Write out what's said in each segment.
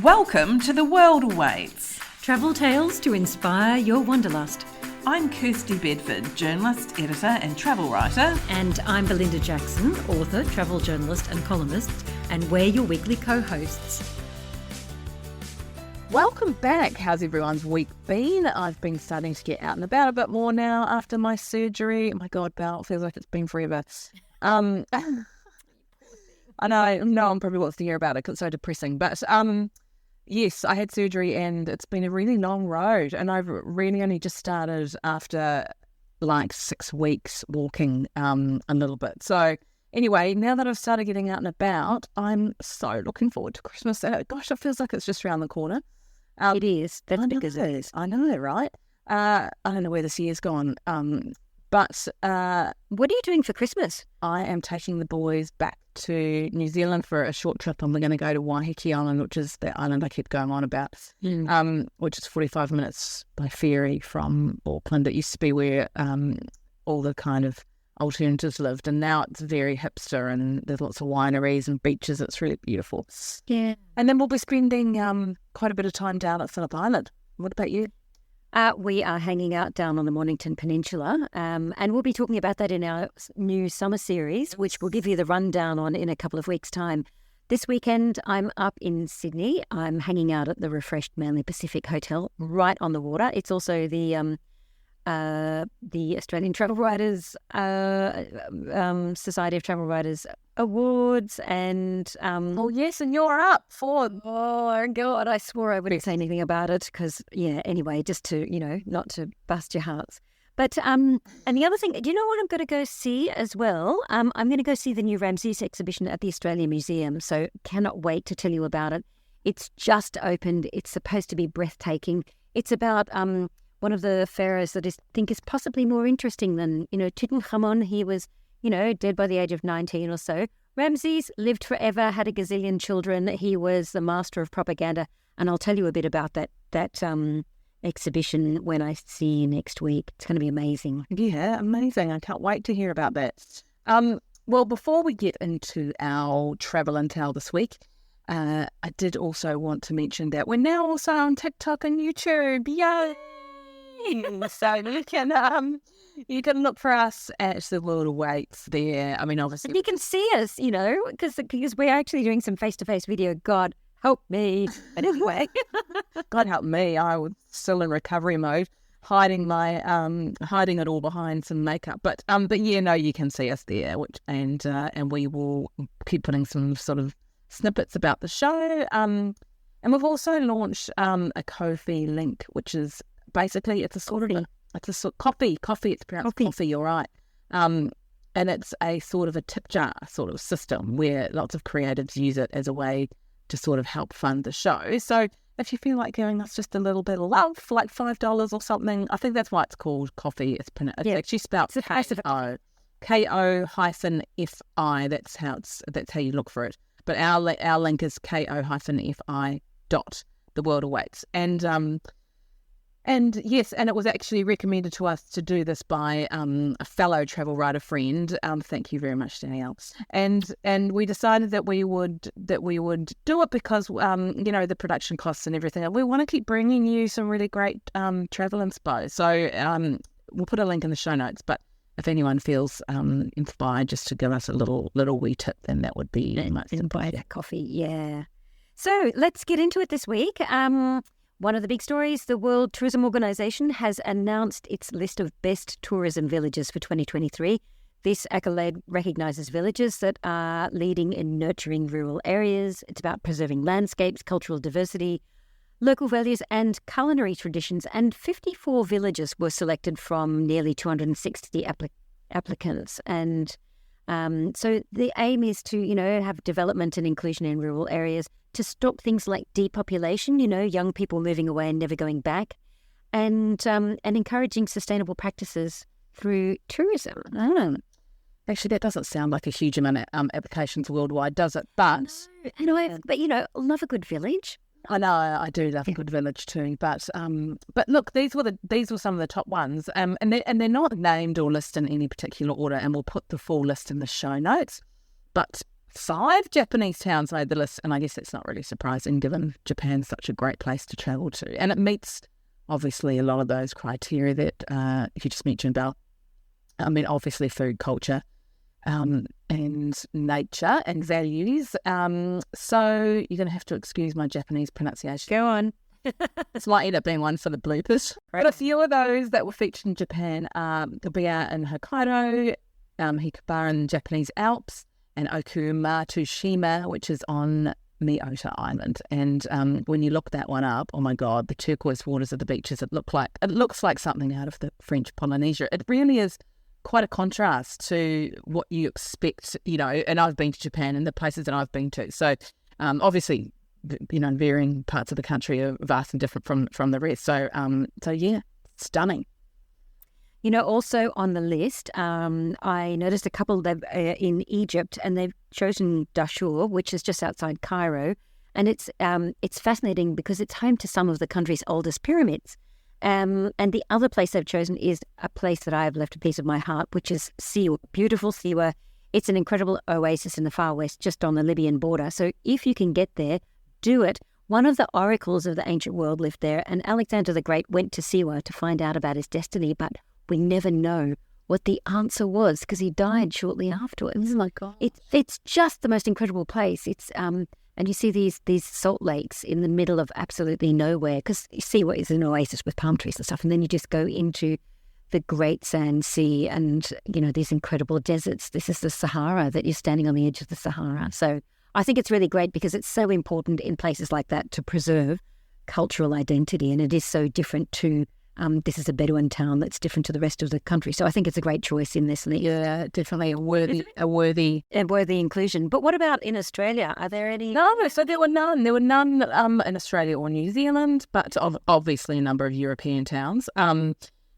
Welcome to The World Awaits. Travel tales to inspire your wanderlust. I'm Kirsty Bedford, journalist, editor and travel writer. And I'm Belinda Jackson, author, travel journalist and columnist, and we're your weekly co-hosts. Welcome back. How's everyone's week been? I've been starting to get out and about a bit more now after my surgery. Oh my God, Belle, it feels like it's been forever. I know no one probably wants to hear about it because it's so depressing, but yes, I had surgery and it's been a really long road, and I've really only just started after like 6 weeks walking a little bit. So anyway, now that I've started getting out and about, I'm so looking forward to Christmas. Gosh, it feels like it's just around the corner. It is. That's because it is. I know, right? I don't know where this year's gone. But what are you doing for Christmas? I am taking the boys back to New Zealand for a short trip, and we're going to go to Waiheke Island, which is the island I keep going on about, which is 45 minutes by ferry from Auckland. It used to be where all the kind of alternatives lived, and now it's very hipster and there's lots of wineries and beaches. It's really beautiful. Yeah. And then we'll be spending quite a bit of time down at Phillip Island. What about you? We are hanging out down on the Mornington Peninsula, and we'll be talking about that in our new summer series, which we'll give you the rundown on in a couple of weeks' time. This weekend, I'm up in Sydney. I'm hanging out at the refreshed Manly Pacific Hotel right on the water. It's also the Australian Travel Writers Society of Travel Writers Awards, and oh yes, and you're up for. Oh God, I swore I wouldn't say anything about it because anyway, just to not to bust your hearts. But and the other thing, do you know what I'm going to go see as well? I'm going to go see the new Ramses exhibition at the Australian Museum. So cannot wait to tell you about it. It's just opened. It's supposed to be breathtaking. It's about one of the pharaohs that I think is possibly more interesting than, Tutankhamun. He was, dead by the age of 19 or so. Ramses lived forever, had a gazillion children. He was the master of propaganda. And I'll tell you a bit about that exhibition when I see you next week. It's going to be amazing. Yeah, amazing. I can't wait to hear about that. Well, before we get into our travel intel this week, I did also want to mention that we're now also on TikTok and YouTube. Yay! So you can look for us at The World Awaits there. I mean, obviously you can see us, because we're actually doing some face-to-face video. God help me. But anyway, God help me. I was still in recovery mode, hiding it all behind some makeup. But you can see us there, and we will keep putting some sort of snippets about the show. And we've also launched a Ko-fi link, which is basically it's a sort of coffee. It's pronounced coffee. You're right. And it's a sort of a tip jar sort of system where lots of creatives use it as a way to sort of help fund the show. So if you feel like giving us just a little bit of love, like $5 or something, I think that's why it's called coffee. It's actually spelled Ko-fi. That's how you look for it. But our link is Ko-fi. The World Awaits. And yes, and it was actually recommended to us to do this by a fellow travel writer friend. Thank you very much, Danielle. And we decided that we would do it because the production costs and everything. And we want to keep bringing you some really great travel inspo. So we'll put a link in the show notes. But if anyone feels inspired just to give us a little wee tip, then that would be much inspired. Coffee, yeah. So let's get into it this week. One of the big stories, the World Tourism Organization has announced its list of best tourism villages for 2023. This accolade recognises villages that are leading in nurturing rural areas. It's about preserving landscapes, cultural diversity, local values and culinary traditions. And 54 villages were selected from nearly 260 applicants. And so the aim is to, have development and inclusion in rural areas to stop things like depopulation, young people moving away and never going back, and encouraging sustainable practices through tourism. Actually, that doesn't sound like a huge amount of applications worldwide, does it? But love a good village. I know, I do love a good village too. But look, these were some of the top ones, and they're not named or listed in any particular order, and we'll put the full list in the show notes. But 5 Japanese towns made the list, and I guess that's not really surprising given Japan's such a great place to travel to. And it meets, obviously, a lot of those criteria that you just mentioned, Belle. I mean, obviously food, culture, and nature and values. So you're going to have to excuse my Japanese pronunciation. Go on. This might end up being one for the bloopers. Right. But a few of those that were featured in Japan are Biya in Hokkaido, Hikabara in the Japanese Alps, and Okumatushima, which is on Miyota Island. And when you look that one up, oh my God, the turquoise waters of the beaches, it looks like something out of the French Polynesia. It really is quite a contrast to what you expect, and I've been to Japan and the places that I've been to. So obviously, varying parts of the country are vastly different from the rest. So yeah, stunning. Also on the list, I noticed a couple in Egypt, and they've chosen Dashur, which is just outside Cairo, and it's fascinating because it's home to some of the country's oldest pyramids. And the other place they've chosen is a place that I have left a piece of my heart, which is Siwa, beautiful Siwa. It's an incredible oasis in the far west, just on the Libyan border. So if you can get there, do it. One of the oracles of the ancient world lived there, and Alexander the Great went to Siwa to find out about his destiny, but we never know what the answer was because he died shortly afterwards. Oh my God! It's just the most incredible place. It's and you see these salt lakes in the middle of absolutely nowhere because Siwa is an oasis with palm trees and stuff, and then you just go into the Great Sand Sea and these incredible deserts. This is the Sahara, that you're standing on the edge of the Sahara. So I think it's really great because it's so important in places like that to preserve cultural identity, and it is so different to. This is a Bedouin town that's different to the rest of the country. So I think it's a great choice in this list. Yeah, definitely a worthy inclusion. But what about in Australia? Are there any? No, so there were none. There were none in Australia or New Zealand, but obviously a number of European towns.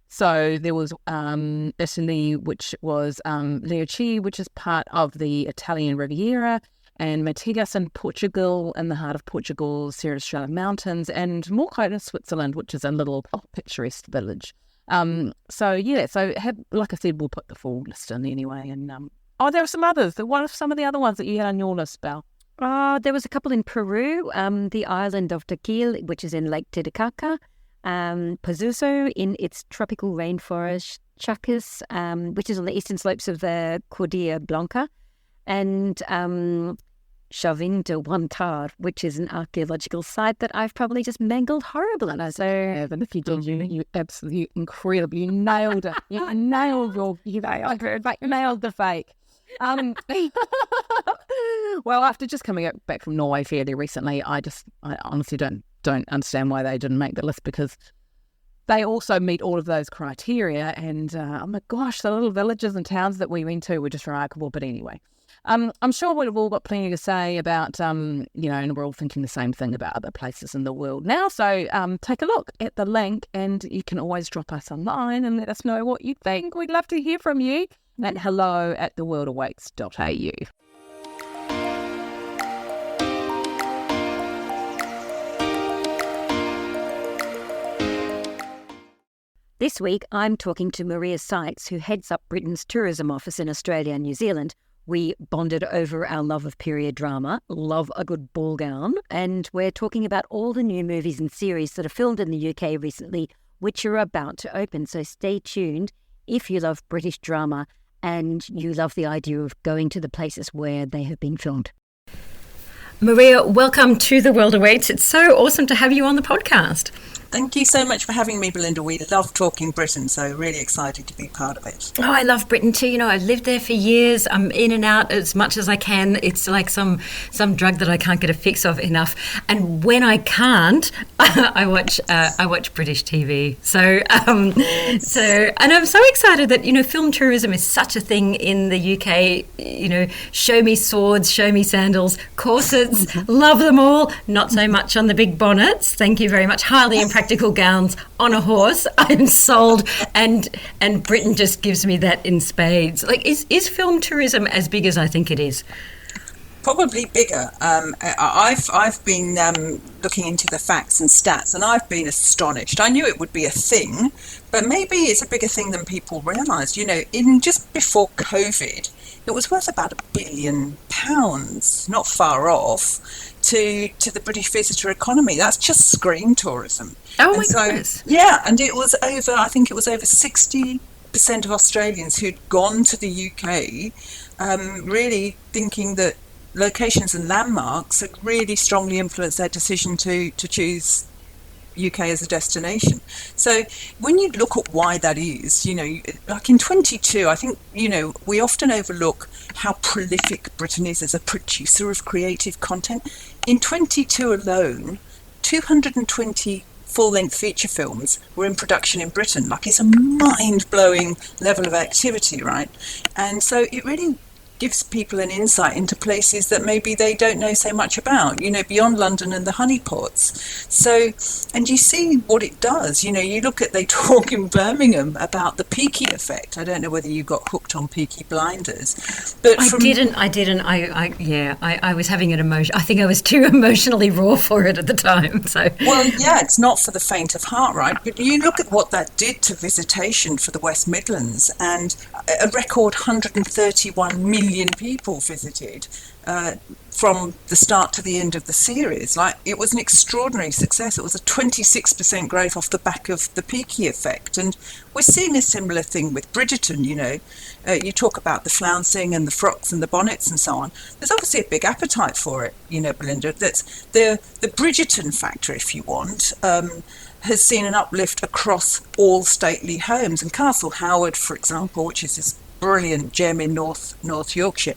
So there was Italy, which was Lecce, which is part of the Italian Riviera, and Matigas in Portugal, in the heart of Portugal's Serra Estrela Mountains, and Morcote in Switzerland, which is a little picturesque village. So like I said, we'll put the full list in anyway. And there are some others. What are some of the other ones that you had on your list, Belle? There was a couple in Peru, the island of Taquil, which is in Lake Titicaca, Pazuzu in its tropical rainforest, Chacas, which is on the eastern slopes of the Cordillera Blanca, and Chauvin de Huantar, which is an archaeological site that I've probably just mangled horribly. So, and if you did, you absolutely incredible. You nailed it. You nailed nailed the fake. Well, after just coming back from Norway fairly recently, I honestly don't understand why they didn't make the list, because they also meet all of those criteria. And oh my gosh, the little villages and towns that we went to were just remarkable. But anyway. I'm sure we've all got plenty to say about, and we're all thinking the same thing about other places in the world now. So take a look at the link, and you can always drop us a line and let us know what you think. We'd love to hear from you at hello@theworldawaits.au. This week, I'm talking to Maria Sykes, who heads up Britain's tourism office in Australia and New Zealand. We bonded over our love of period drama, love a good ball gown, and we're talking about all the new movies and series that are filmed in the UK recently, which are about to open. So stay tuned if you love British drama and you love the idea of going to the places where they have been filmed. Maria, welcome to The World Awaits. It's so awesome to have you on the podcast. Thank you so much for having me, Belinda. We love talking Britain, so really excited to be part of it. Oh, I love Britain too. I've lived there for years. I'm in and out as much as I can. It's like some drug that I can't get a fix of enough. And when I can't, I watch British TV. So and I'm so excited that film tourism is such a thing in the UK. Show me swords, show me sandals, corsets, love them all. Not so much on the big bonnets. Thank you very much. Highly impractical gowns on a horse. I'm sold, and Britain just gives me that in spades. Like, is film tourism as big as I think it is? Probably bigger. I've been looking into the facts and stats, and I've been astonished. I knew it would be a thing, but maybe it's a bigger thing than people realise. You know, in just before COVID, it was worth about £1 billion, not far off, to the British visitor economy. That's just screen tourism. Oh my goodness! Yeah, and it was over. I think it was over 60% of Australians who'd gone to the UK, really thinking that locations and landmarks had really strongly influenced their decision to choose UK as a destination. So when you look at why that is, you know, like in 22, I think, you know, we often overlook how prolific Britain is as a producer of creative content. In 22 alone, 220 full-length feature films were in production in Britain. Like, it's a mind-blowing level of activity, right? And so it really gives people an insight into places that maybe they don't know so much about, you know, beyond London and the honeypots. So, and you see what it does. You know, you look at, they talk in Birmingham about the Peaky effect. I don't know whether you got hooked on Peaky Blinders, but I didn't. I was having an emotion. I think I was too emotionally raw for it at the time. So, well, yeah, it's not for the faint of heart, right? But you look at what that did to visitation for the West Midlands, and a record 131 million people visited from the start to the end of the series. Like, it was an extraordinary success. It was a 26% growth off the back of the Peaky effect, and we're seeing a similar thing with Bridgerton. You know, you talk about the flouncing and the frocks and the bonnets and so on. There's obviously a big appetite for it, you know, Belinda. That's the Bridgerton factor, if you want, has seen an uplift across all stately homes. And Castle Howard, for example, which is this brilliant gem in North Yorkshire,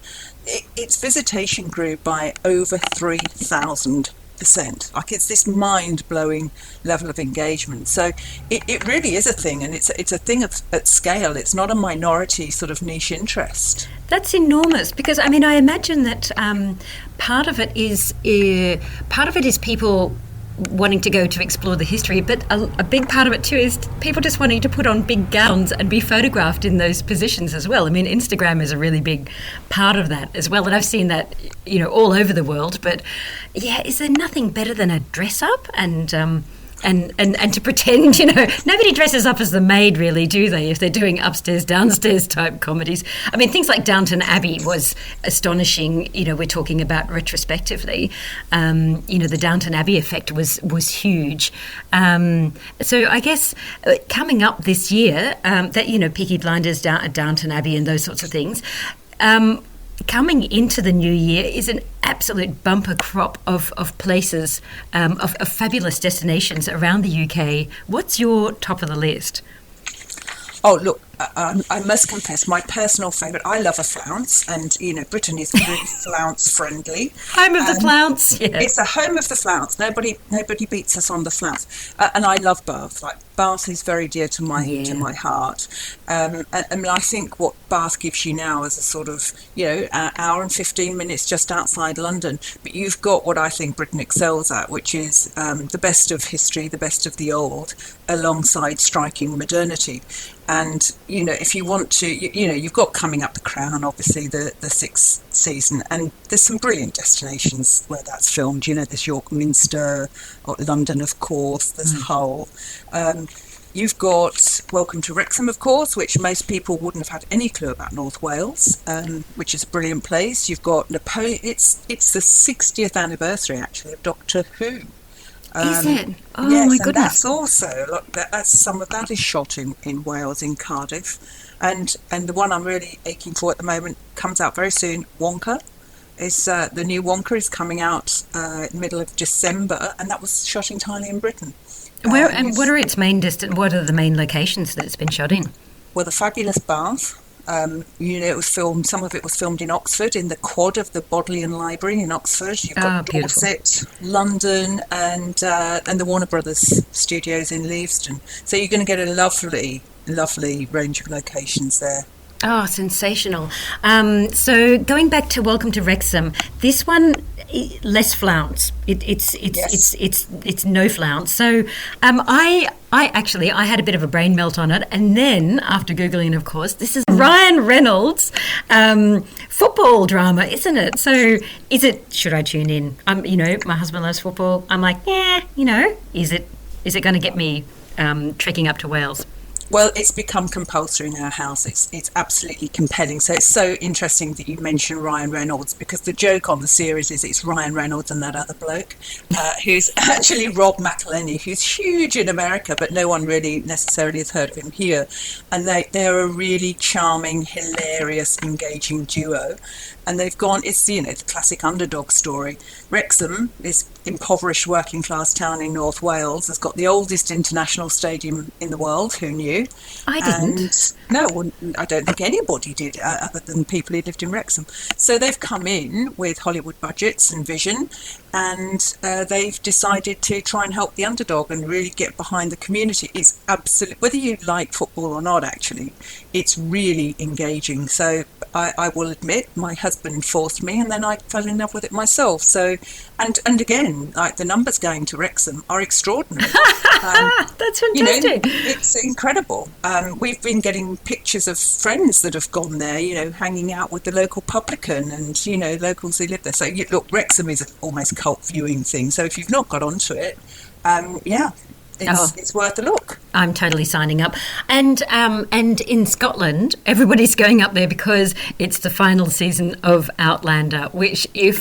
its visitation grew by over 3,000%. Like, it's this mind-blowing level of engagement. So it really is a thing, and it's a thing at scale. It's not a minority sort of niche interest. That's enormous, because I mean, I imagine that part of it is people wanting to go to explore the history, but a big part of it too is people just wanting to put on big gowns and be photographed in those positions as well. I mean, Instagram is a really big part of that as well, and I've seen that, you know, all over the world. But yeah, is there nothing better than a dress up and to pretend, you know, nobody dresses up as the maid, really, do they, if they're doing upstairs, downstairs type comedies? I mean, things like Downton Abbey was astonishing. You know, we're talking about retrospectively. You know, the Downton Abbey effect was huge. So I guess coming up this year, that, you know, Peaky Blinders, Downton Abbey and those sorts of things, coming into the new year is an absolute bumper crop of places, of fabulous destinations around the UK. What's your top of the list? Oh, look, I must confess, my personal favourite, I love a flounce, and, you know, Britain is very flounce friendly. Home of the flounce, yeah. It's a home of the flounce. Nobody beats us on the flounce. And I love Bath. Like, Bath is very dear to my heart. And I think what Bath gives you now is a sort of, you know, an hour and 15 minutes just outside London. But you've got what I think Britain excels at, which is the best of history, the best of the old, alongside striking modernity. And, you know, if you want to, you know, you've got coming up The Crown, obviously, the sixth season. And there's some brilliant destinations where that's filmed. You know, there's York Minster, or London, of course, there's Hull. You've got Welcome to Wrexham, of course, which most people wouldn't have had any clue about North Wales, which is a brilliant place. You've got Napoleon. It's the 60th anniversary, actually, of Doctor Who. Is it? Oh, yes, my and goodness. that's also, look, that's some of that is shot in Wales, in Cardiff. And the one I'm really aching for at the moment comes out very soon, Wonka. The new Wonka is coming out in the middle of December, and that was shot entirely in Britain. Where and what are its main what are the main locations that it's been shot in? Well, the fabulous Bath. You know, it was filmed. Some of it was filmed in Oxford, in the quad of the Bodleian Library in Oxford. You've got Dorset, London, and the Warner Brothers studios in Leavesden. So you're going to get a lovely range of locations there. Oh, sensational. So going back to Welcome to Wrexham, this one less flounce. It's Yes. it's no flounce. So I had a bit of a brain melt on it, and then after googling, of course, this is Ryan Reynolds football drama, isn't it? So should I tune in? My husband loves football. I'm like, yeah, is it going to get me trekking up to Wales? Well, it's become compulsory in our house. It's absolutely compelling. So it's so interesting that you mention Ryan Reynolds, because the joke on the series is it's Ryan Reynolds and that other bloke, who's actually Rob McElhenney, who's huge in America, but no one really necessarily has heard of him here. And they're a really charming, hilarious, engaging duo. And they've gone, it's, the classic underdog story. Wrexham, this impoverished working class town in North Wales, has got the oldest international stadium in the world. Who knew? I didn't. And no, well, I don't think anybody did, other than people who lived in Wrexham. So they've come in with Hollywood budgets and vision, and they've decided to try and help the underdog and really get behind the community. It's absolutely, whether you like football or not, actually, it's really engaging. So I will admit, my husband forced me, and then I fell in love with it myself. So, and again, like, the numbers going to Wrexham are extraordinary. That's fantastic. It's incredible. We've been getting pictures of friends that have gone there, hanging out with the local publican and, locals who live there. So, look, Wrexham is an almost cult viewing thing. So if you've not got onto it, it's worth a look. I'm totally signing up. And in Scotland, everybody's going up there because it's the final season of Outlander, which if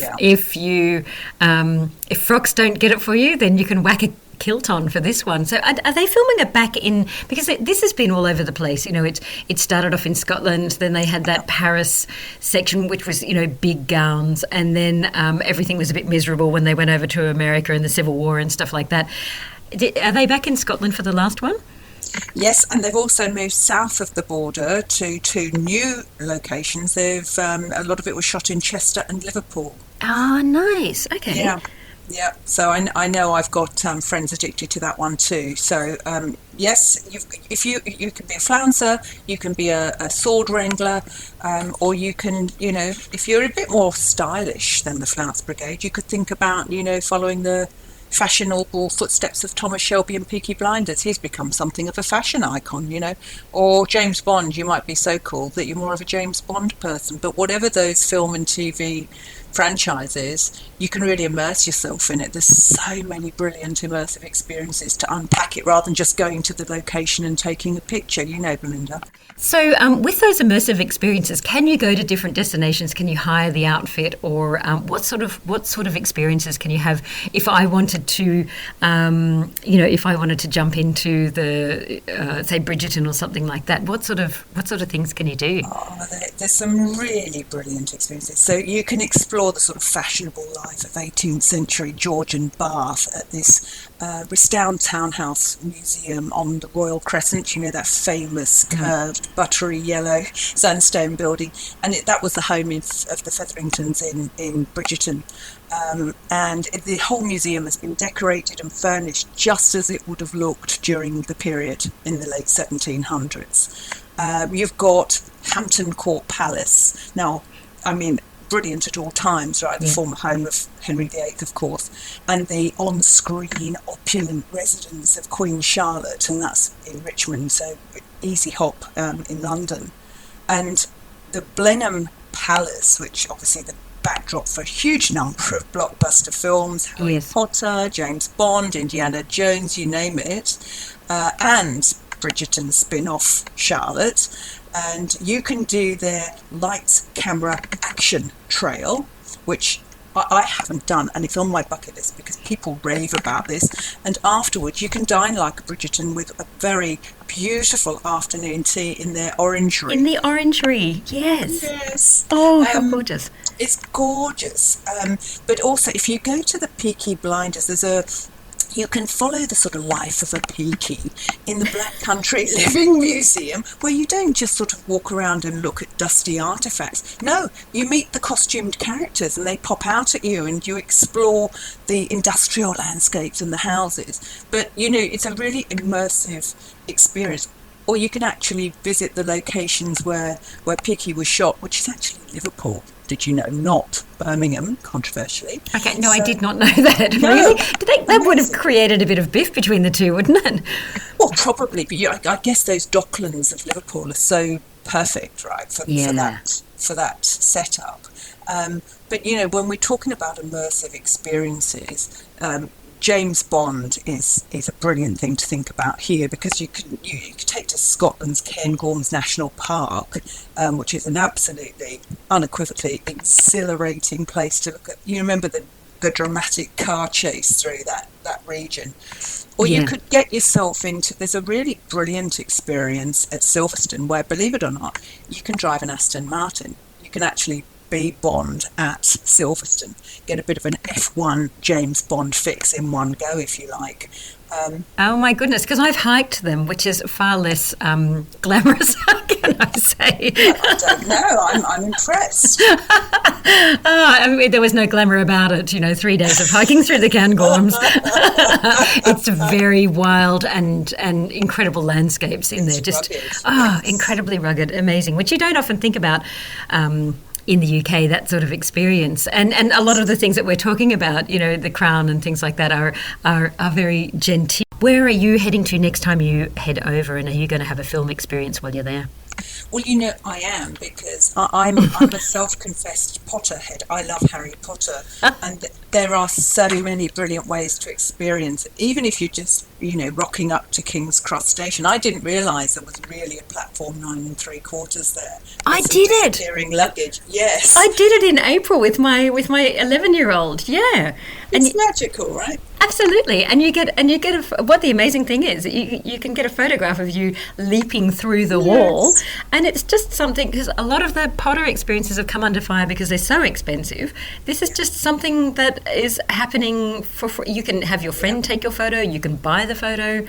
Frogs don't get it for you, then you can whack a kilt on for this one. So are they filming it back in, because this has been all over the place. It started off in Scotland, then they had that Paris section, which was, big gowns, and then everything was a bit miserable when they went over to America and the Civil War and stuff like that. Are they back in Scotland for the last one? Yes, and they've also moved south of the border to two new locations. A lot of it was shot in Chester and Liverpool. Oh, nice. Okay. Yeah. So I know I've got friends addicted to that one too. So yes, if you can be a flouncer, you can be a sword wrangler, or you can, if you're a bit more stylish than the Flounce Brigade, you could think about, following the fashionable footsteps of Thomas Shelby and Peaky Blinders. He's become something of a fashion icon, or James Bond. You might be so cool that you're more of a James Bond person, but whatever those film and TV franchises, you can really immerse yourself in it. There's so many brilliant immersive experiences to unpack it, rather than just going to the location and taking a picture, Belinda. So with those immersive experiences, can you go to different destinations? Can you hire the outfit, or what sort of experiences can you have? If I wanted to, jump into the say Bridgerton or something like that, what sort of things can you do? Oh, there's some really brilliant experiences. So you can explore the sort of fashionable life of 18th century Georgian Bath at this restored townhouse museum on the Royal Crescent, that famous curved buttery yellow sandstone building, and that was the home of the Featheringtons in Bridgerton, and the whole museum has been decorated and furnished just as it would have looked during the period in the late 1700s. You've got Hampton Court Palace. Now, brilliant at all times, right? The former home of Henry VIII, of course, and the on-screen opulent residence of Queen Charlotte, and that's in Richmond, so easy hop in London. And the Blenheim Palace, which obviously the backdrop for a huge number of blockbuster films, Harry Potter, James Bond, Indiana Jones, you name it, and Bridgerton spin-off Charlotte. And you can do their lights, camera, action trail, which I haven't done, and it's on my bucket list because people rave about this. And afterwards, you can dine like a Bridgerton with a very beautiful afternoon tea in their orangery. In the orangery, yes. Yes. Oh, how gorgeous. It's gorgeous. But also, if you go to the Peaky Blinders, you can follow the sort of life of a Peaky in the Black Country Living Museum, where you don't just sort of walk around and look at dusty artefacts. No, you meet the costumed characters and they pop out at you, and you explore the industrial landscapes and the houses. But, it's a really immersive experience. or you can actually visit the locations where Picky was shot, which is actually Liverpool. Did you know? Not Birmingham, controversially. Okay, no, I did not know that. No, really? That would have created a bit of biff between the two, wouldn't it? Well, probably, but I guess those docklands of Liverpool are so perfect, right, for that setup. But when we're talking about immersive experiences, James Bond is a brilliant thing to think about here, because you could take to Scotland's Cairngorms National Park, which is an absolutely unequivocally exhilarating place to look at. You remember the dramatic car chase through that region. Or you could get yourself into, there's a really brilliant experience at Silverstone where, believe it or not, you can drive an Aston Martin. You can actually be Bond at Silverstone, get a bit of an F1 James Bond fix in one go, if you like. Oh my goodness, because I've hiked them, which is far less glamorous, can I say? I don't know, I'm impressed. There was no glamour about it, 3 days of hiking through the Cairngorms. It's very wild and incredible landscapes in there, just rugged. Incredibly rugged, amazing, which you don't often think about in the UK, that sort of experience. And a lot of the things that we're talking about, the Crown and things like that are very genteel. Where are you heading to next time you head over, and are you going to have a film experience while you're there? Well, I am, because I'm a self-confessed Potterhead. I love Harry Potter, and there are so many brilliant ways to experience it. Even if you're just, rocking up to King's Cross Station. I didn't realise there was really a platform 9 3/4 there. I did it. Carrying luggage, yes. I did it in April with my 11-year-old. Yeah, it's magical, right? Absolutely, and you get what the amazing thing is, you can get a photograph of you leaping through the wall, and it's just something, because a lot of the Potter experiences have come under fire because they're so expensive. This is just something that is happening for free. You can have your friend take your photo, you can buy the photo.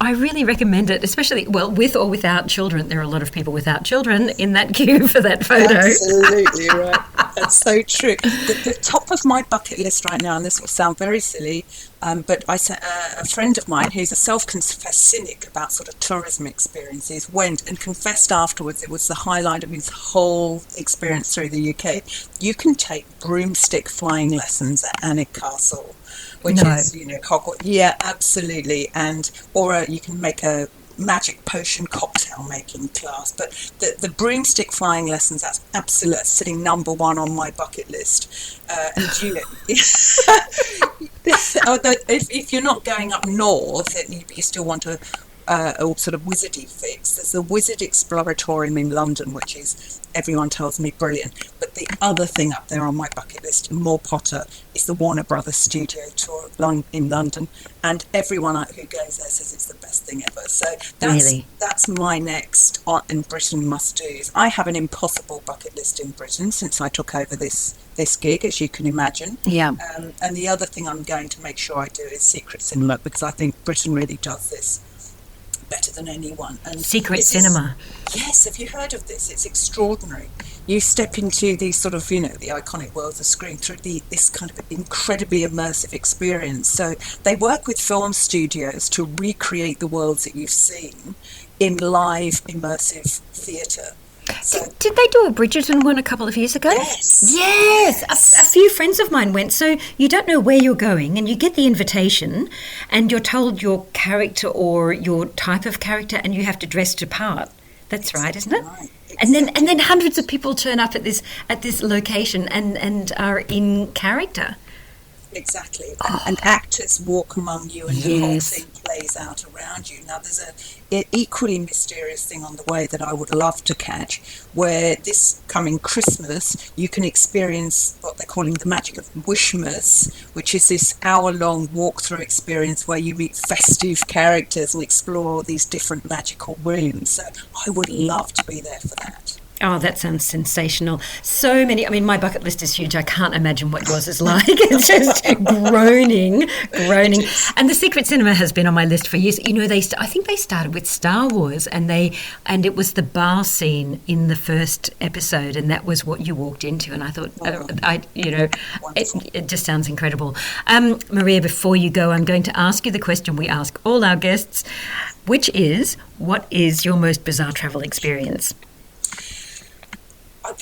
I really recommend it, especially, with or without children. There are a lot of people without children in that queue for that photo. Absolutely right. That's so true. The top of my bucket list right now, and this will sound very silly, but a friend of mine who's a self-confessed cynic about sort of tourism experiences went and confessed afterwards it was the highlight of his whole experience through the UK. You can take broomstick flying lessons at Alnwick Castle, which is, Hogwarts. Yeah, absolutely. Or you can make a magic potion cocktail making class. But the broomstick flying lessons, that's absolutely sitting number one on my bucket list. If you're not going up north, and you still want a sort of wizardy fix, there's the Wizard Exploratorium in London, which is, everyone tells me, brilliant. But the other thing up there on my bucket list, more Potter, is the Warner Brothers studio tour in London, and everyone who goes there says it's the best thing ever. So that's my next in Britain must-dos. I have an impossible bucket list in Britain since I took over this gig, as you can imagine. Yeah. And the other thing I'm going to make sure I do is secret cinema, because I think Britain really does this better than anyone. And secret cinema. Yes, have you heard of this? It's extraordinary. You step into these sort of, the iconic world of the screen through this kind of incredibly immersive experience. So they work with film studios to recreate the worlds that you've seen in live immersive theatre. So, did they do a Bridgerton one a couple of years ago? Yes. A few friends of mine went. So you don't know where you're going, and you get the invitation, and you're told your character or your type of character, and you have to dress to part. That's right, isn't it? Right. Exactly. And then hundreds of people turn up at this location and are in character. Exactly. And actors walk among you, and the whole thing plays out around you. Now, there's an equally mysterious thing on the way that I would love to catch, where this coming Christmas you can experience what they're calling the magic of Wishmas, which is this hour-long walk-through experience where you meet festive characters and explore these different magical rooms. So I would love to be there for that. Oh, that sounds sensational. So many. I mean, my bucket list is huge. I can't imagine what yours is like. It's just groaning. And the Secret Cinema has been on my list for years. You know, I think they started with Star Wars, and it was the bar scene in the first episode, and that was what you walked into. And I thought, it just sounds incredible. Maria, before you go, I'm going to ask you the question we ask all our guests, which is, what is your most bizarre travel experience?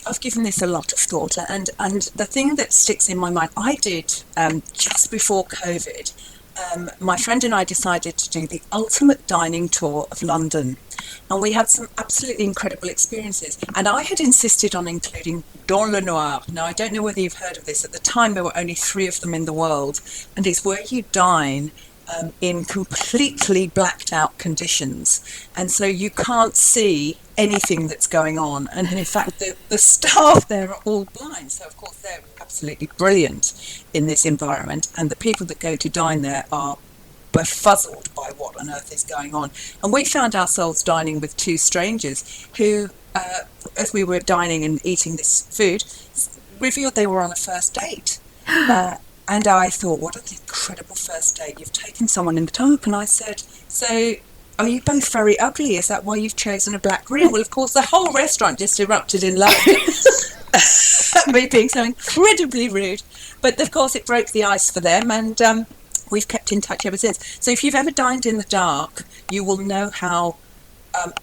I've given this a lot of thought, and the thing that sticks in my mind, I did just before COVID, my friend and I decided to do the ultimate dining tour of London, and we had some absolutely incredible experiences, and I had insisted on including Dans le Noir. Now, I don't know whether you've heard of this. At the time, there were only 3 of them in the world, and it's where you dine in completely blacked out conditions, and so you can't see anything that's going on, and in fact the staff there are all blind, so of course they're absolutely brilliant in this environment, and the people that go to dine there are befuzzled by what on earth is going on. And we found ourselves dining with 2 strangers who, as we were dining and eating this food, revealed they were on a first date. And I thought, what an incredible first date. You've taken someone in the dark. And I said, so are you both very ugly? Is that why you've chosen a black room? Well, of course, the whole restaurant just erupted in laughter. Me being so incredibly rude. But of course, it broke the ice for them. And we've kept in touch ever since. So if you've ever dined in the dark, you will know how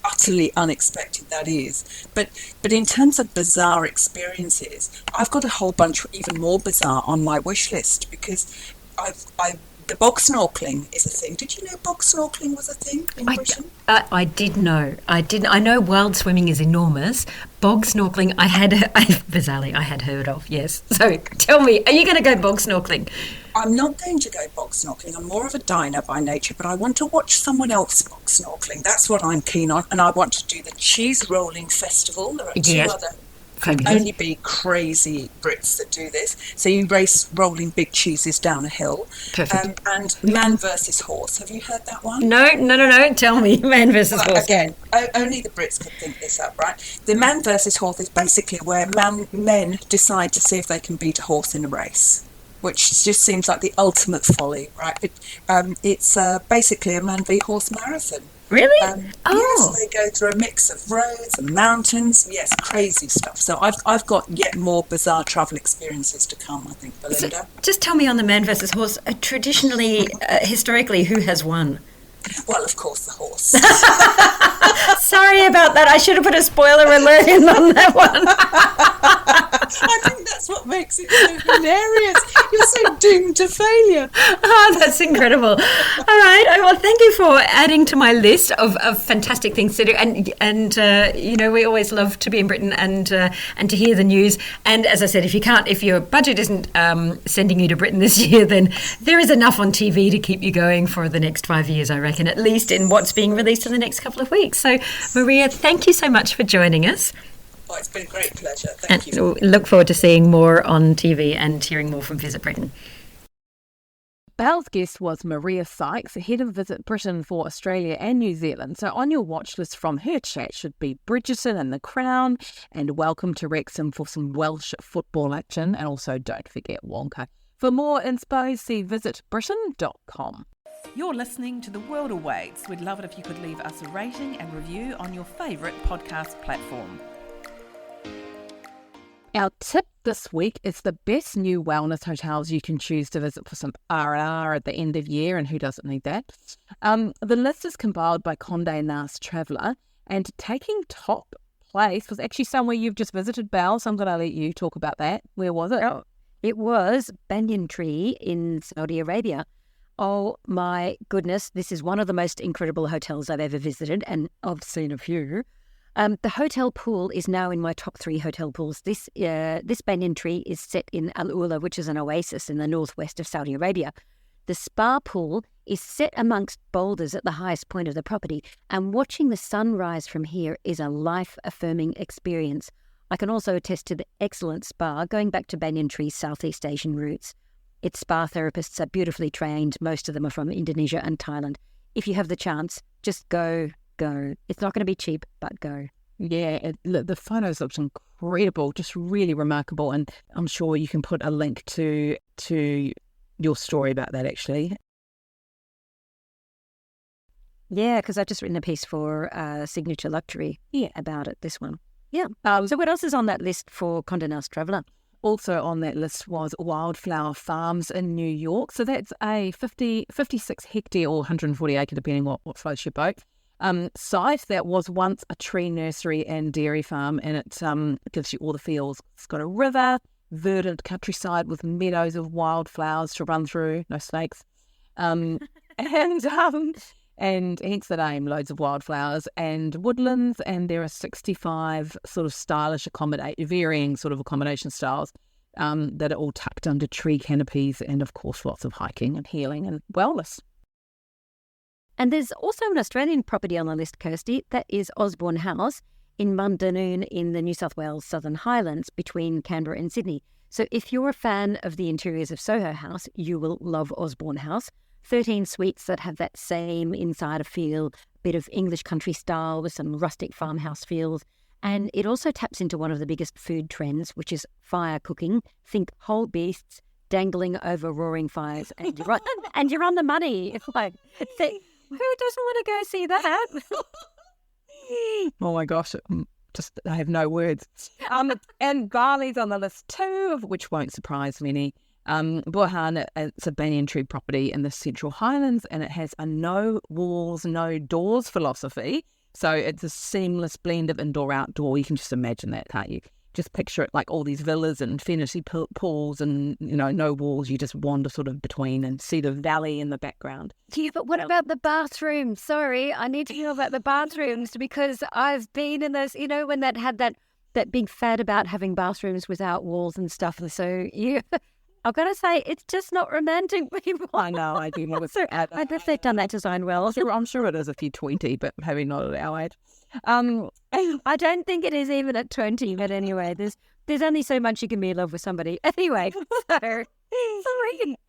utterly unexpected that is. But in terms of bizarre experiences, I've got a whole bunch even more bizarre on my wish list, because the bog snorkeling is a thing. Did you know bog snorkeling was a thing in Britain? I did know. I know wild swimming is enormous. Bog snorkeling, I had heard of, yes. So tell me, are you going to go bog snorkeling? I'm not going to go bog snorkeling. I'm more of a diner by nature, but I want to watch someone else bog snorkeling. That's what I'm keen on. And I want to do the cheese rolling festival. There are 2 other could only be crazy Brits that do this. So you race rolling big cheeses down a hill. Perfect. And man versus horse. Have you heard that one? No. Tell me, man versus horse. Again, only the Brits could think this up, right? The man versus horse is basically where men decide to see if they can beat a horse in a race, which just seems like the ultimate folly, right? It's basically a man v horse marathon. Really? Yes, they go through a mix of roads and mountains. Yes, crazy stuff. So I've got yet more bizarre travel experiences to come, I think, Belinda. So just tell me on the man versus horse, traditionally, historically, who has won? Well, of course, the horse. Sorry about that. I should have put a spoiler alert in on that one. I think that's what makes it so hilarious. You're so doomed to failure. Oh, that's incredible. All right. Well, thank you for adding to my list of fantastic things to do. And we always love to be in Britain and to hear the news. And as I said, if your budget isn't sending you to Britain this year, then there is enough on TV to keep you going for the next 5 years, I reckon, at least in what's being released in the next couple of weeks. So, Maria, thank you so much for joining us. Oh, it's been a great pleasure. Thank you. Look forward to seeing more on TV and hearing more from Visit Britain. Belle's guest was Maria Sykes, head of Visit Britain for Australia and New Zealand. So on your watch list from her chat should be Bridgerton and The Crown, and Welcome to Wrexham for some Welsh football action. And also don't forget Wonka. For more inspo, see visitbritain.com. You're listening to The World Awaits. We'd love it if you could leave us a rating and review on your favourite podcast platform. Our tip this week is the best new wellness hotels you can choose to visit for some R&R at the end of year, and who doesn't need that? The list is compiled by Condé Nast Traveller, and taking top place was actually somewhere you've just visited, Belle, so I'm going to let you talk about that. Where was it? Oh, it was Banyan Tree in Saudi Arabia. Oh my goodness, this is one of the most incredible hotels I've ever visited, and I've seen a few. The hotel pool is now in my top 3 hotel pools. This Banyan Tree is set in Al Ula, which is an oasis in the northwest of Saudi Arabia. The spa pool is set amongst boulders at the highest point of the property, and watching the sunrise from here is a life-affirming experience. I can also attest to the excellent spa, going back to Banyan Tree's Southeast Asian roots. Its spa therapists are beautifully trained. Most of them are from Indonesia and Thailand. If you have the chance, just go. It's not going to be cheap, but go. Yeah, the photos looked incredible, just really remarkable. And I'm sure you can put a link to your story about that, actually. Yeah, because I've just written a piece for Signature Luxury about it, this one. Yeah. So what else is on that list for Condé Nast Traveller? Also on that list was Wildflower Farms in New York. So that's a 56 hectare or 140 acre, depending what floats your boat, site that was once a tree nursery and dairy farm, and it gives you all the feels. It's got a river, verdant countryside with meadows of wildflowers to run through, no snakes, and hence the name, loads of wildflowers and woodlands, and there are 65 sort of stylish varying sort of accommodation styles that are all tucked under tree canopies, and of course lots of hiking and healing and wellness. And there's also an Australian property on the list, Kirsty, that is Osborne House in Mundanoon in the New South Wales Southern Highlands between Canberra and Sydney. So if you're a fan of the interiors of Soho House, you will love Osborne House. 13 suites that have that same insider feel, a bit of English country style with some rustic farmhouse feels. And it also taps into one of the biggest food trends, which is fire cooking. Think whole beasts dangling over roaring fires, and you're on the money. It's like, who doesn't want to go see that? Oh my gosh, I have no words. And Bali's on the list too, which won't surprise many. Burhan, it's a banyan tree property in the Central Highlands, and it has a no walls, no doors philosophy. So it's a seamless blend of indoor-outdoor. You can just imagine that, can't you? Just picture it like all these villas and infinity pools and, no walls. You just wander sort of between and see the valley in the background. Yeah, but what about the bathrooms? Sorry, I need to know about the bathrooms because I've been in those, when that had that big fad about having bathrooms without walls and stuff. And so I've got to say, it's just not romantic, people. I know, I do know. I bet they've done that design well. I'm sure it is if you're 20, but maybe not at our age. I don't think it is even at 20, but anyway, there's only so much you can be in love with somebody. Anyway, so...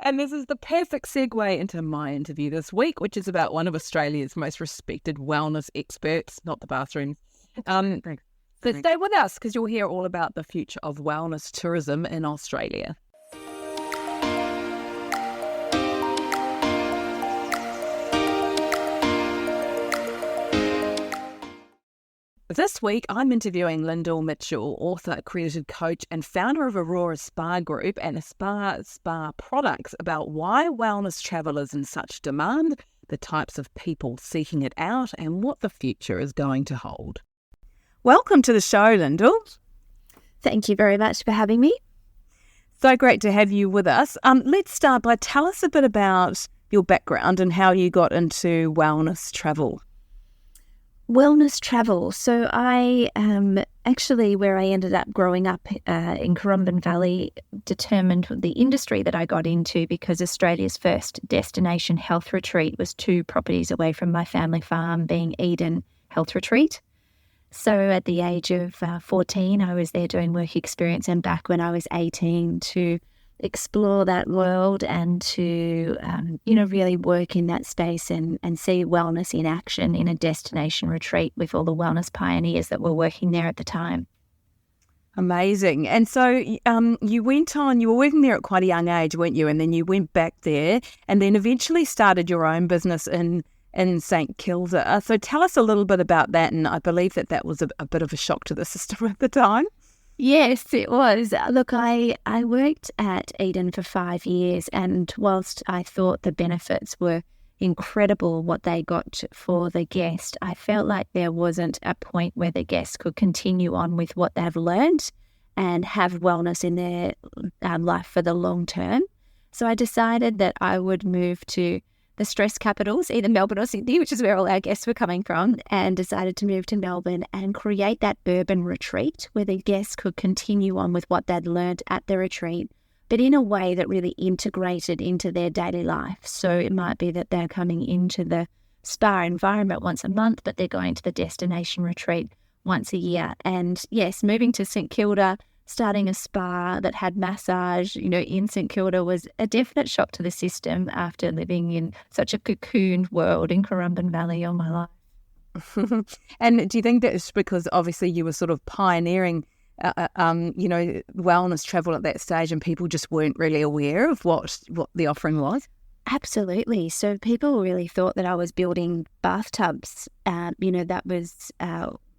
And this is the perfect segue into my interview this week, which is about one of Australia's most respected wellness experts, not the bathroom. So stay with us because you'll hear all about the future of wellness tourism in Australia. This week, I'm interviewing Lyndall Mitchell, author, accredited coach and founder of Aurora Spa Group and Spa products, about why wellness travel is in such demand, the types of people seeking it out, and what the future is going to hold. Welcome to the show, Lyndall. Thank you very much for having me. So great to have you with us. Let's start by tell us a bit about your background and how you got into wellness travel. Wellness travel. So I actually, where I ended up growing up in Currumbin Valley, determined the industry that I got into because Australia's first destination health retreat was 2 properties away from my family farm, being Eden Health Retreat. So at the age of 14, I was there doing work experience, and back when I was 18 to explore that world and to, really work in that space and see wellness in action in a destination retreat with all the wellness pioneers that were working there at the time. Amazing. And so you were working there at quite a young age, weren't you? And then you went back there and then eventually started your own business in St Kilda. So tell us a little bit about that. And I believe that was a bit of a shock to the system at the time. Yes, it was. Look, I worked at Eden for 5 years, and whilst I thought the benefits were incredible, what they got for the guest, I felt like there wasn't a point where the guests could continue on with what they've learned and have wellness in their life for the long term. So I decided that I would move to the stress capitals, either Melbourne or Sydney, which is where all our guests were coming from, and decided to move to Melbourne and create that urban retreat where the guests could continue on with what they'd learned at the retreat, but in a way that really integrated into their daily life. So it might be that they're coming into the spa environment once a month, but they're going to the destination retreat once a year. And yes, moving to St Kilda, starting a spa that had massage, in St Kilda was a definite shock to the system after living in such a cocooned world in Currumbin Valley all my life. And do you think that it's because obviously you were sort of pioneering, wellness travel at that stage, and people just weren't really aware of what the offering was? Absolutely. So people really thought that I was building bathtubs. That was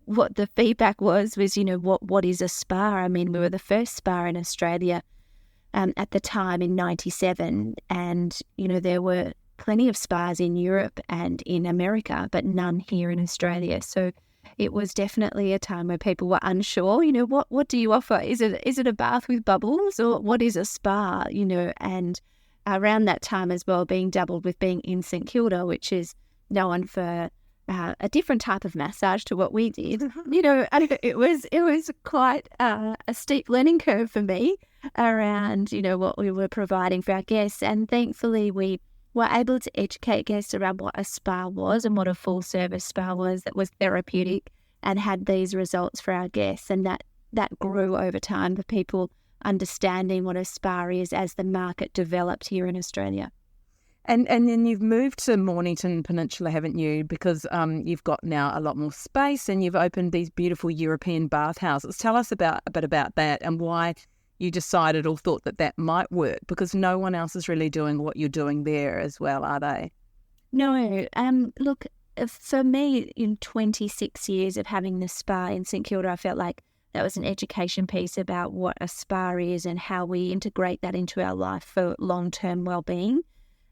what the feedback was, what is a spa? I mean, we were the first spa in Australia at the time in 97. And, there were plenty of spas in Europe and in America, but none here in Australia. So it was definitely a time where people were unsure, what do you offer? Is it a bath with bubbles, or what is a spa? And around that time as well, being doubled with being in St Kilda, which is known for a different type of massage to what we did. It was quite a steep learning curve for me around, what we were providing for our guests. And thankfully, we were able to educate guests around what a spa was and what a full service spa was that was therapeutic and had these results for our guests. And that grew over time for people understanding what a spa is as the market developed here in Australia. And then you've moved to Mornington Peninsula, haven't you? Because you've got now a lot more space and you've opened these beautiful European bathhouses. Tell us a bit about that and why you decided or thought that might work, because no one else is really doing what you're doing there as well, are they? No. Look, for me, in 26 years of having the spa in St Kilda, I felt like that was an education piece about what a spa is and how we integrate that into our life for long-term well-being.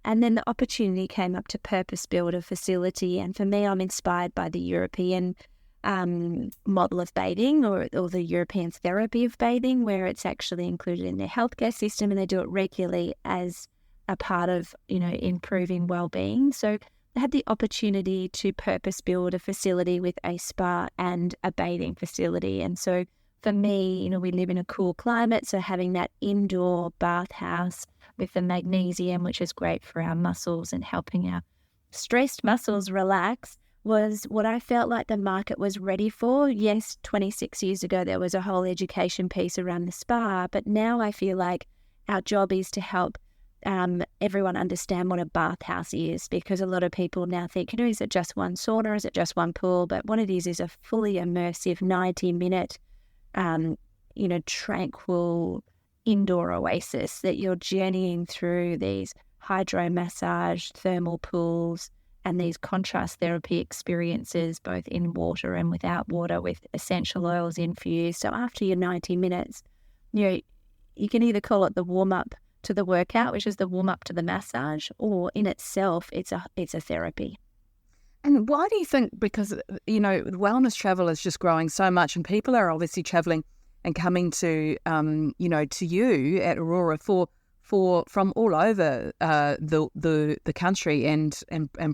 And then the opportunity came up to purpose build a facility. And for me, I'm inspired by the European model of bathing or the European therapy of bathing, where it's actually included in their healthcare system and they do it regularly as a part of, improving well-being. So I had the opportunity to purpose build a facility with a spa and a bathing facility. And so for me, we live in a cool climate, so having that indoor bathhouse with the magnesium, which is great for our muscles and helping our stressed muscles relax, was what I felt like the market was ready for. Yes, 26 years ago, there was a whole education piece around the spa, but now I feel like our job is to help everyone understand what a bathhouse is, because a lot of people now think, is it just one sauna? Is it just one pool? But what it is a fully immersive 90-minute, tranquil indoor oasis that you're journeying through these hydro massage, thermal pools, and these contrast therapy experiences, both in water and without water, with essential oils infused. So after your 90 minutes, you can either call it the warm-up to the workout, which is the warm-up to the massage, or in itself, it's a therapy. And why do you think, because, wellness travel is just growing so much and people are obviously travelling and coming to, to you at Aurora from all over the country and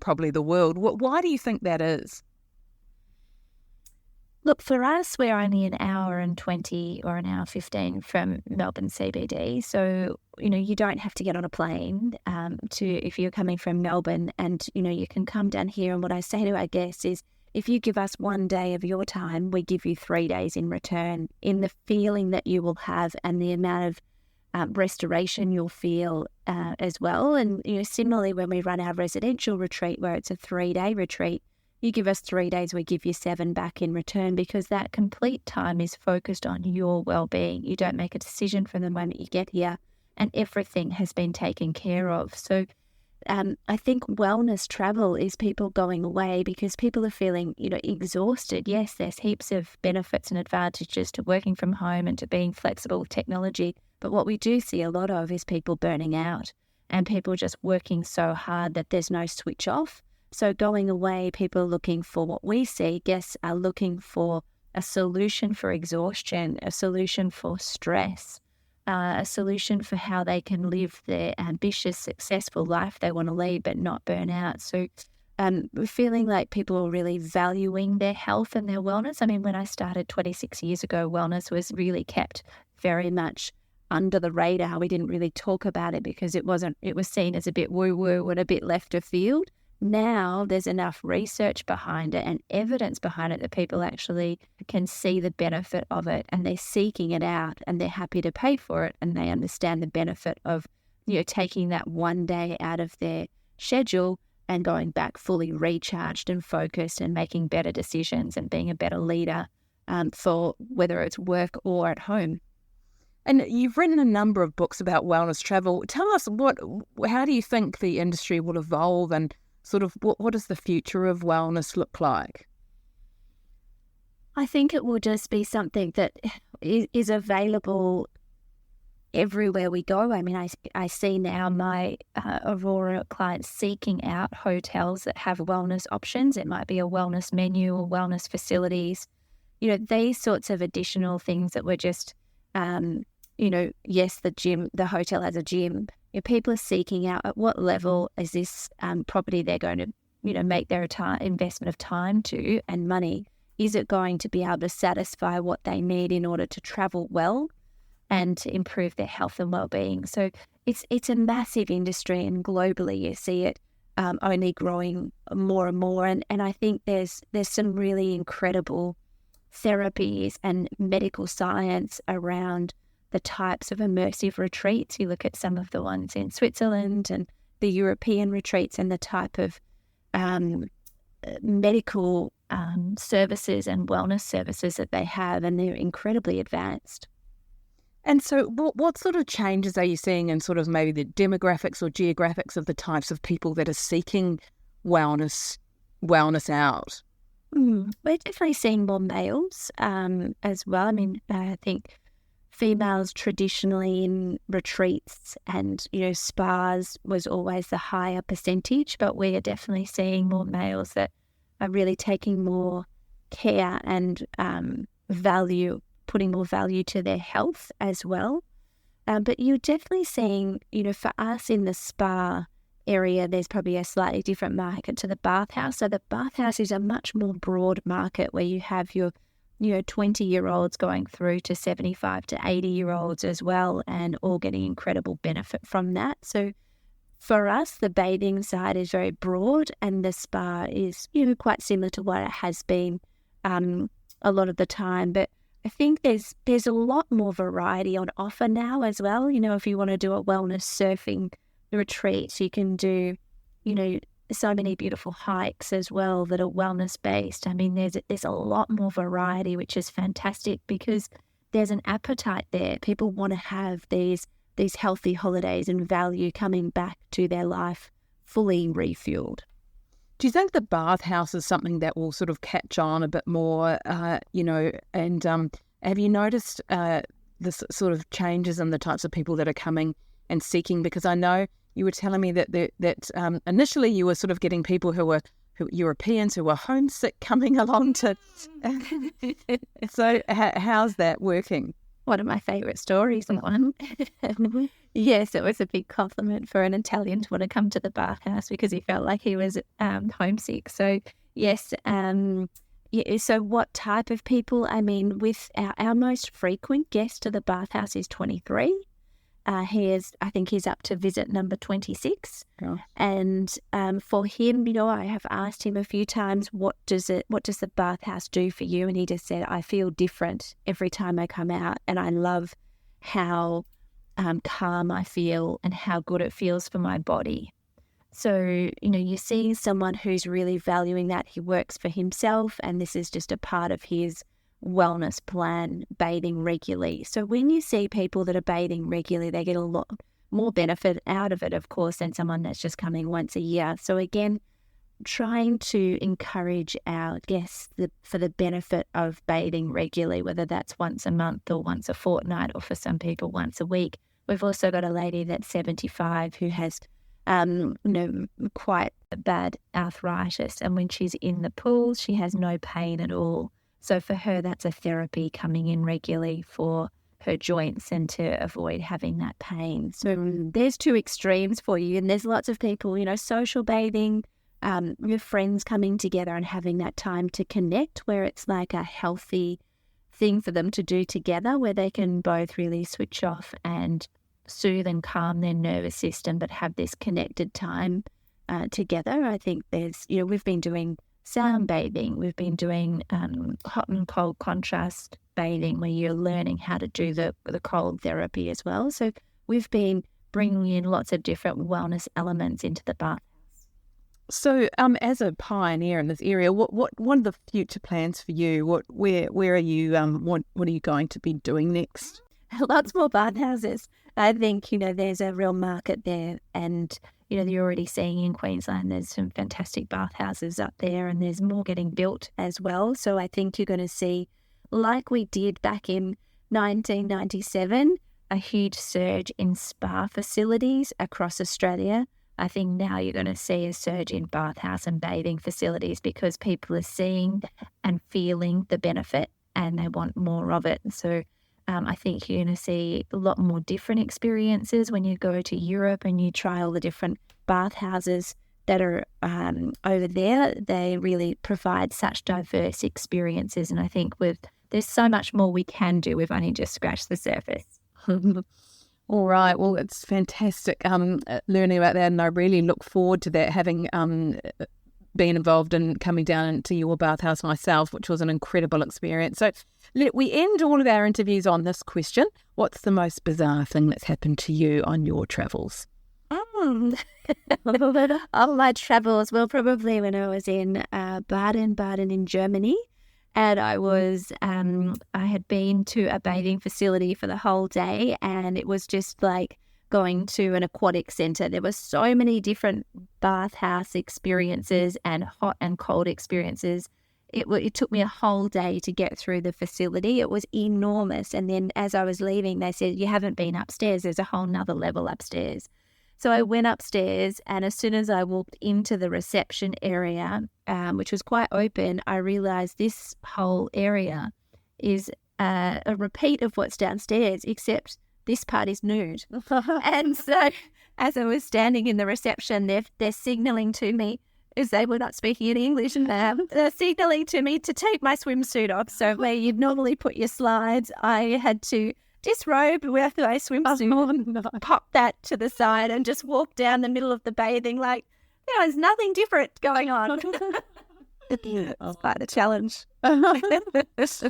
probably the world. Why do you think that is? Look, for us, we're only an hour and 20 or an hour 15 from Melbourne CBD. So, you don't have to get on a plane if you're coming from Melbourne, and, you can come down here. And what I say to our guests is, if you give us 1 day of your time, we give you 3 days in return, in the feeling that you will have and the amount of restoration you'll feel as well. And, similarly, when we run our residential retreat, where it's a 3-day retreat, you give us 3 days, we give you 7 back in return, because that complete time is focused on your well-being. You don't make a decision from the moment you get here, and everything has been taken care of. So I think wellness travel is people going away because people are feeling, exhausted. Yes, there's heaps of benefits and advantages to working from home and to being flexible with technology. But what we do see a lot of is people burning out and people just working so hard that there's no switch off. So going away, people are looking for what we see. Guests are looking for a solution for exhaustion, a solution for stress, a solution for how they can live their ambitious, successful life they want to lead but not burn out. So we're feeling like people are really valuing their health and their wellness. I mean, when I started 26 years ago, wellness was really kept very much under the radar. We didn't really talk about it because it was seen as a bit woo-woo and a bit left of field. Now there's enough research behind it and evidence behind it that people actually can see the benefit of it, and they're seeking it out and they're happy to pay for it, and they understand the benefit of taking that 1 day out of their schedule and going back fully recharged and focused and making better decisions and being a better leader for whether it's work or at home. And you've written a number of books about wellness travel. Tell us how do you think the industry will evolve, and sort of what does the future of wellness look like? I think it will just be something that is available everywhere we go. I mean, I see now my Aurora clients seeking out hotels that have wellness options. It might be a wellness menu or wellness facilities. These sorts of additional things that were just, yes, the hotel has a gym. People are seeking out at what level is this property they're going to, make their investment of time to and money. Is it going to be able to satisfy what they need in order to travel well and to improve their health and well-being? So it's a massive industry, and globally you see it only growing more and more. And I think there's some really incredible therapies and medical science around the types of immersive retreats. You look at some of the ones in Switzerland and the European retreats and the type of medical services and wellness services that they have, and they're incredibly advanced. And so what sort of changes are you seeing in sort of maybe the demographics or geographics of the types of people that are seeking wellness out? We're definitely seeing more males as well. I mean, I think females traditionally in retreats and, spas was always the higher percentage, but we are definitely seeing more males that are really taking more care and putting more value to their health as well. But you're definitely seeing, for us in the spa area, there's probably a slightly different market to the bathhouse. So the bathhouse is a much more broad market where you have your 20-year-olds going through to 75 to 80-year-olds as well, and all getting incredible benefit from that. So for us, the bathing side is very broad, and the spa is, quite similar to what it has been a lot of the time. But I think there's a lot more variety on offer now as well. If you want to do a wellness surfing retreat, you can do, so many beautiful hikes as well that are wellness based. I mean, there's a lot more variety, which is fantastic because there's an appetite there. People want to have these healthy holidays and value coming back to their life fully refueled. Do you think the bathhouse is something that will sort of catch on a bit more, and have you noticed this sort of changes in the types of people that are coming and seeking? Because I know you were telling me that initially you were sort of getting people who Europeans who were homesick coming along to. So how's that working? One of my favourite stories, one. Yes, it was a big compliment for an Italian to want to come to the bathhouse because he felt like he was homesick. So yes, so what type of people? I mean, with our most frequent guest to the bathhouse is 23. I think he's up to visit number 26. Oh. And for him, I have asked him a few times, what does the bathhouse do for you? And he just said, I feel different every time I come out, and I love how calm I feel and how good it feels for my body. So, you're seeing someone who's really valuing that. He works for himself, and this is just a part of his wellness plan, bathing regularly. So when you see people that are bathing regularly, they get a lot more benefit out of it, of course, than someone that's just coming once a year. So again, trying to encourage our guests for the benefit of bathing regularly, whether that's once a month or once a fortnight, or for some people once a week. We've also got a lady that's 75 who has quite bad arthritis, and when she's in the pool, she has no pain at all. So for her, that's a therapy coming in regularly for her joints and to avoid having that pain. So there's two extremes for you. And there's lots of people, social bathing, your friends coming together and having that time to connect, where it's like a healthy thing for them to do together, where they can both really switch off and soothe and calm their nervous system, but have this connected time together. I think there's, we've been doing sound bathing. We've been doing hot and cold contrast bathing, where you're learning how to do the cold therapy as well. So we've been bringing in lots of different wellness elements into the bathhouse. So, as a pioneer in this area, what are the future plans for you? Where are you? What are you going to be doing next? Lots more bathhouses. I think, there's a real market there, and, you're already seeing in Queensland there's some fantastic bathhouses up there, and there's more getting built as well. So I think you're going to see, like we did back in 1997, a huge surge in spa facilities across Australia. I think now you're going to see a surge in bathhouse and bathing facilities because people are seeing and feeling the benefit and they want more of it. So I think you're going to see a lot more different experiences when you go to Europe and you try all the different bathhouses that are over there. They really provide such diverse experiences. And I think there's so much more we can do. We've only just scratched the surface. All right. Well, it's fantastic learning about that, and I really look forward to that, having been involved in coming down to your bathhouse myself, which was an incredible experience. So we end all of our interviews on this question. What's the most bizarre thing that's happened to you on your travels? On my travels, well, probably when I was in Baden in Germany. And I had been to a bathing facility for the whole day, and it was just like going to an aquatic centre. There were so many different bathhouse experiences and hot and cold experiences. It took me a whole day to get through the facility. It was enormous. And then as I was leaving, they said, you haven't been upstairs. There's a whole nother level upstairs. So I went upstairs, and as soon as I walked into the reception area, which was quite open, I realised this whole area is a repeat of what's downstairs, except this part is nude. And so as I was standing in the reception, they're signalling to me, as they were not speaking in English, and they're signalling to me to take my swimsuit off. So where you'd normally put your slides, I had to disrobe with my swimsuit, pop that to the side, and just walk down the middle of the bathing like there's nothing different going on. It's quite a challenge. That's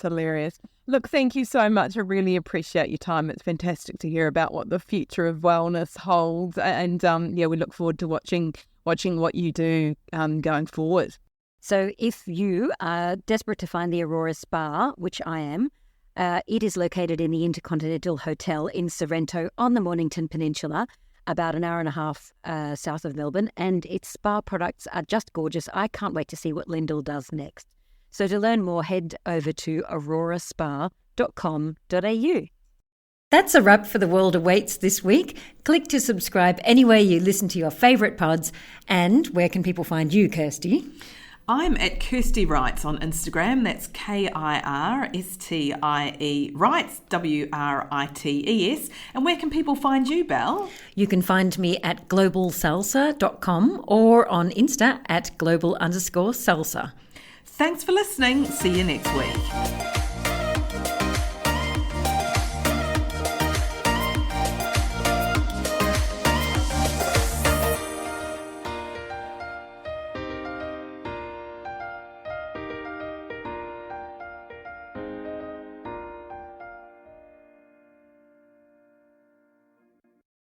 hilarious. Look, thank you so much. I really appreciate your time. It's fantastic to hear about what the future of wellness holds, and we look forward to watching what you do going forward. So if you are desperate to find the Aurora Spa, which I am, it is located in the Intercontinental Hotel in Sorrento on the Mornington Peninsula, about an hour and a half south of Melbourne, and its spa products are just gorgeous. I can't wait to see what Lyndall does next. So to learn more, head over to auroraspa.com.au. That's a wrap for The World Awaits this week. Click to subscribe anywhere you listen to your favourite pods. And where can people find you, Kirsty? I'm at Kirsty Wrights on Instagram. That's KIRSTIE Wrights, WRITES. And where can people find you, Belle? You can find me at globalsalsa.com or on Insta at global_salsa. Thanks for listening. See you next week.